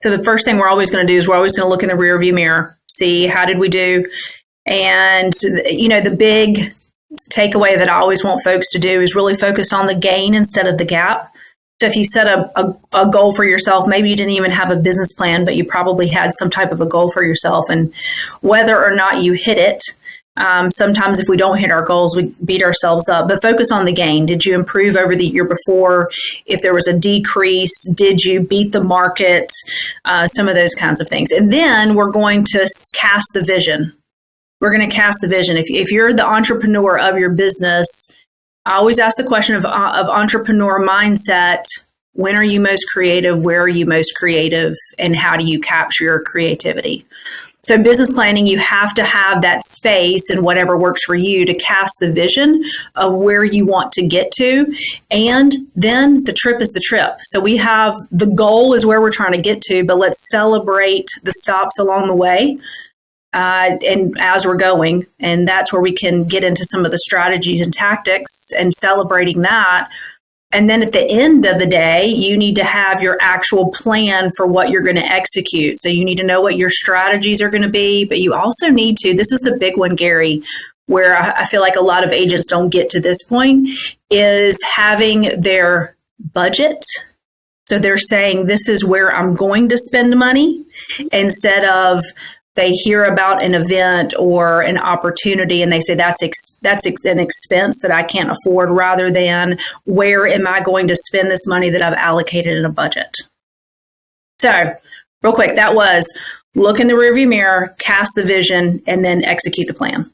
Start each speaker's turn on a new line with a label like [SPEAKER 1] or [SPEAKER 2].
[SPEAKER 1] So the first thing we're always going to do is we're always going to look in the rearview mirror, see how did we do. And, the big takeaway that I always want folks to do is really focus on the gain instead of the gap. So if you set a goal for yourself, maybe you didn't even have a business plan, but you probably had some type of a goal for yourself. And whether or not you hit it, sometimes if we don't hit our goals, we beat ourselves up. But focus on the gain. Did you improve over the year before? If there was a decrease, did you beat the market? Some of those kinds of things. And then we're going to cast the vision. We're going to cast the vision. If you're the entrepreneur of your business, I always ask the question of entrepreneur mindset. When are you most creative? Where are you most creative? And how do you capture your creativity? So business planning, you have to have that space and whatever works for you to cast the vision of where you want to get to. And then the trip is the trip. So we have the goal is where we're trying to get to, but let's celebrate the stops along the way. And as we're going, and that's where we can get into some of the strategies and tactics and celebrating that. And then at the end of the day, you need to have your actual plan for what you're going to execute. So you need to know what your strategies are going to be, but you also need to, this is the big one, Gary, where I feel like a lot of agents don't get to this point, is having their budget. So they're saying, this is where I'm going to spend money, instead of they hear about an event or an opportunity and they say that's an expense that I can't afford, rather than where am I going to spend this money that I've allocated in a budget. So real quick, that was look in the rearview mirror, cast the vision, and then execute the plan.